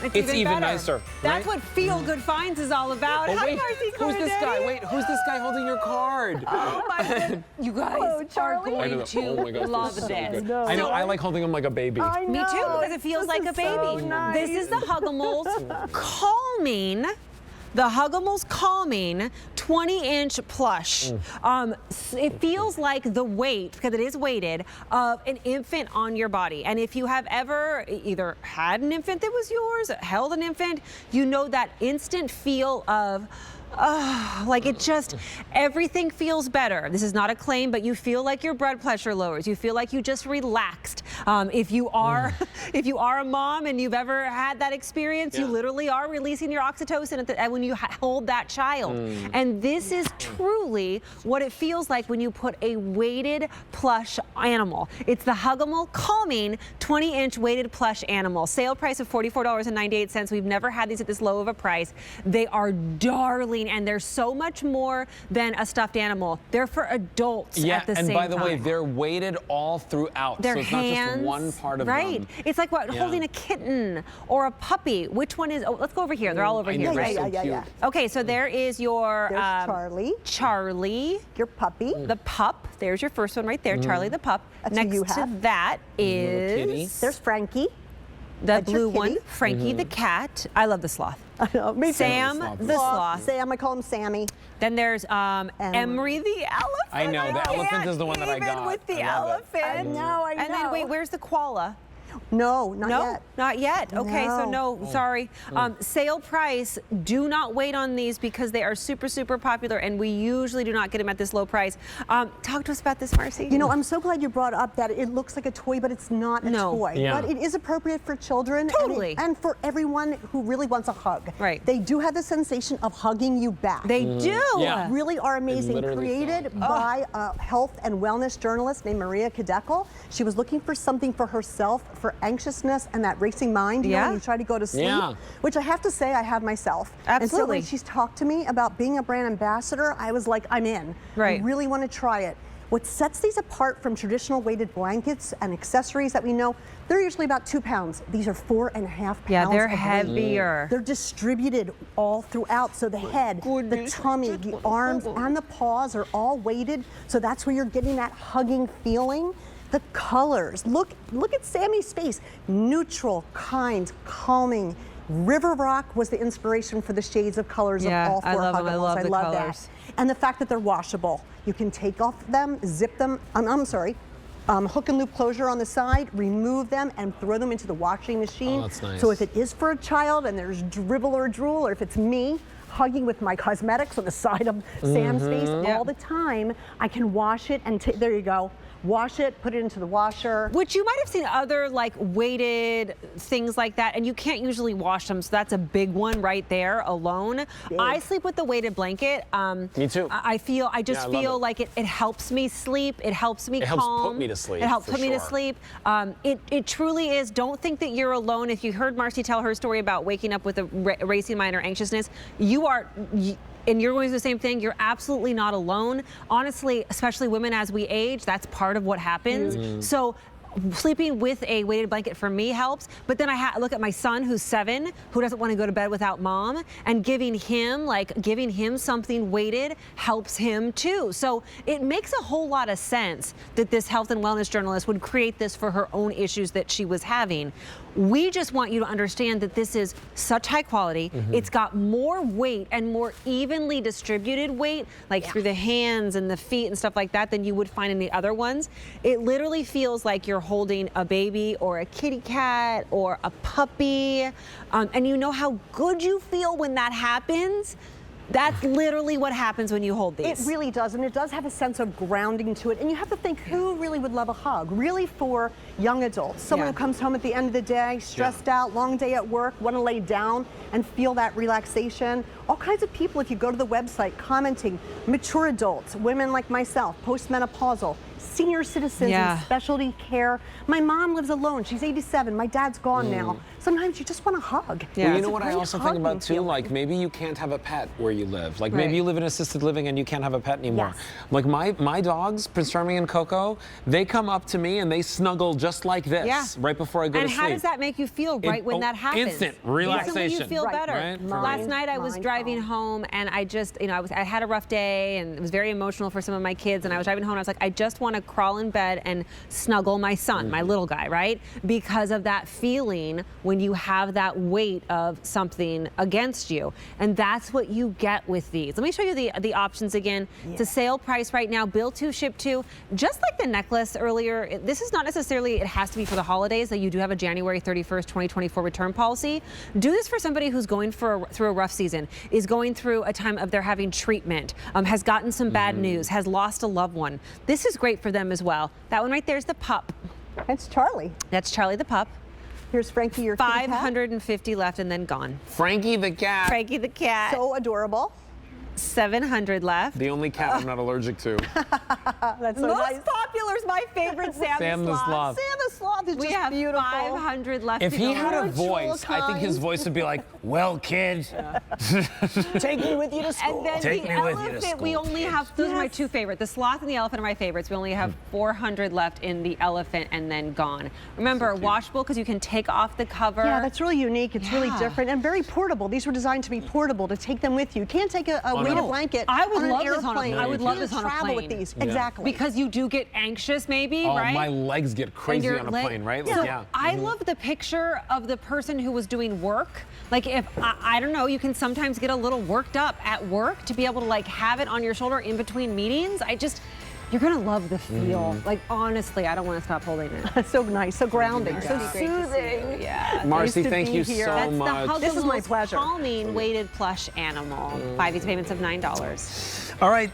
It's even nicer. That's right? what Feel Good Finds is all about. Oh, Hi, wait, Marcy. who's this guy? Wait, who's this guy holding your card? Oh my God. You guys are I going know. to Oh my gosh, love this is so this. good. I know, I like holding him like a baby. I know. Me too, because it feels like a baby. So nice. This is the Hugimals Calming. The Hugimals Calming 20-inch plush. It feels like the weight, because it is weighted, of an infant on your body. And if you have ever either had an infant that was yours, held an infant, you know that instant feel of like it just, everything feels better. This is not a claim, but you feel like your blood pressure lowers. You feel like you just relaxed. If you are a mom and you've ever had that experience, you literally are releasing your oxytocin when you hold that child. And this is truly what it feels like when you put a weighted plush animal. It's the Hugimal Calming 20-inch weighted plush animal. Sale price of $44.98. We've never had these at this low of a price. They are darling. And they're so much more than a stuffed animal. They're for adults at the same time. Yeah, and by the way, they're weighted all throughout. Their so it's hands, not just one part of them. Right. It's like holding a kitten or a puppy. Which one is, let's go over here. They're all over here, right? Yeah. Okay, so there is your There's Charlie. Charlie. Your puppy. The pup. There's your first one right there, Charlie the pup. That's Next who you to have. that kitty. is There's Frankie. the That's your blue one, kitty. Frankie the cat. I love the sloth. I know, me too. Sam the sloth. Sam, I call him Sammy. Then there's Emery the elephant. I know, the elephant is the one that I got. Even with the I love it. elephant. I know. And then wait, where's the koala? No, not yet. Not yet. Okay, so no, sorry. Sale price, do not wait on these because they are super, super popular and we usually do not get them at this low price. Talk to us about this, Marcy. You know, I'm so glad you brought up that it looks like a toy, but it's not a toy. Yeah. But it is appropriate for children. Totally. And for everyone who really wants a hug. Right. They do have the sensation of hugging you back. They do. Yeah. Really are amazing. literally Created by a health and wellness journalist named Maria Kadekel. She was looking for something for herself, for anxiousness and that racing mind, you know, when you try to go to sleep, which I have to say I have myself. Absolutely. And so when she's talked to me about being a brand ambassador, I was like, I'm in. Right. I really want to try it. What sets these apart from traditional weighted blankets and accessories that we know, they're usually about 2 pounds. These are 4.5 pounds. Yeah, they're of weight. heavier. They're distributed all throughout. So the head, the tummy, the arms, and the paws are all weighted. So that's where you're getting that hugging feeling. The colors, look at Sammy's face. Neutral, kind, calming. River Rock was the inspiration for the shades of colors of all 4 Hugimals. I love the colors. That. And the fact that they're washable. You can take off them, zip them, hook and loop closure on the side, remove them and throw them into the washing machine. Oh, that's nice. So if it is for a child and there's dribble or drool, or if it's me hugging with my cosmetics on the side of Sam's face all the time, I can wash it and there you go. Wash it, put it into the washer. Which you might have seen other like weighted things like that, and you can't usually wash them, so that's a big one right there alone. I sleep with the weighted blanket. Me too. I just feel like it helps me sleep. It helps me calm. It helps put me to sleep. It helps for put me to sure. sleep. It truly is. Don't think that you're alone. If you heard Marcy tell her story about waking up with a racing mind or anxiousness, and you're going through the same thing, you're absolutely not alone. Honestly, especially women as we age, that's part of what happens. So sleeping with a weighted blanket for me helps, but then I look at my son who's 7, who doesn't want to go to bed without mom, and giving him something weighted helps him too. So it makes a whole lot of sense that this health and wellness journalist would create this for her own issues that she was having. We just want you to understand that this is such high quality. It's got more weight and more evenly distributed weight, like through the hands and the feet and stuff like that, than you would find in the other ones. It literally feels like you're holding a baby or a kitty cat or a puppy. And you know how good you feel when that happens? That's literally what happens when you hold these. It really does, and it does have a sense of grounding to it. And you have to think, who really would love a hug? Really for young adults. Someone who comes home at the end of the day, stressed out, long day at work, want to lay down and feel that relaxation. All kinds of people, if you go to the website, commenting, mature adults, women like myself, postmenopausal, senior citizens in specialty care. My mom lives alone. She's 87. My dad's gone now. sometimes you just want to hug. Yeah. Well, you It's know a what I great also think hugging about too? feeling. Like maybe you can't have a pet where you live. Like Right. maybe you live in assisted living and you can't have a pet anymore. Yes. Like my dogs, Prince Charming and Coco, they come up to me and they snuggle just like this Yeah. right before I go And to how sleep. does that make you feel right when that happens? Instant Instantly relaxation. you feel Right. better. Right? Last night I was Mind driving calm. home and I just, I had a rough day and it was very emotional for some of my kids, and I was driving home and I was like, I just want to crawl in bed and snuggle my son, my little guy, right? Because of that feeling when you have that weight of something against you. And that's what you get with these. Let me show you the options again. It's a sale price right now, bill to, ship to. Just like the necklace earlier, this is not necessarily, it has to be for the holidays, that you do have a January 31st, 2024 return policy. Do this for somebody who's going through a rough season, is going through a time of they're having treatment, has gotten some bad news, has lost a loved one. This is great for them as well. That one right there is the pup. That's Charlie. That's Charlie the pup. Here's Frankie, your kitty cat. 550 left and then gone. Frankie the cat. Frankie the cat. So adorable. 700 left. The only cat I'm not allergic to. That's so Most nice. popular is my favorite, Sam the Sloth. Sam the Sloth is We just have beautiful. 500 left If to he go. had a You're voice, I think his kind. voice would be like, well, kid. Take me with you to school. And then Take the me with you to elephant, we school, only have, those are my two favorites. The sloth and the elephant are my favorites. We only have 400 left in the elephant and then gone. Remember, washable because you can take off the cover. Yeah, that's really unique. It's really Yeah. different and very portable. These were designed to be portable, to take them with you. You can't take a weighted no. blanket I would on love an this on a- airplane. I would You love can't this on a travel plane. with these. Yeah. Exactly. Because you do get anxious maybe, Oh, right? my legs get crazy your on a leg- plane, right? So Like, yeah. I love the picture of the person who was doing work. Like if, I don't know, you can sometimes get a little worked up at work to be able to like have it on your shoulder in between meetings. You're gonna love the feel. Like honestly, I don't want to stop holding it. So nice, so grounding, so Great to see you. soothing. Yeah. Marcy, to thank be you here. so That's much. the This is my Hugimals pleasure. calming weighted plush animal. 5 easy payments of $9. All right.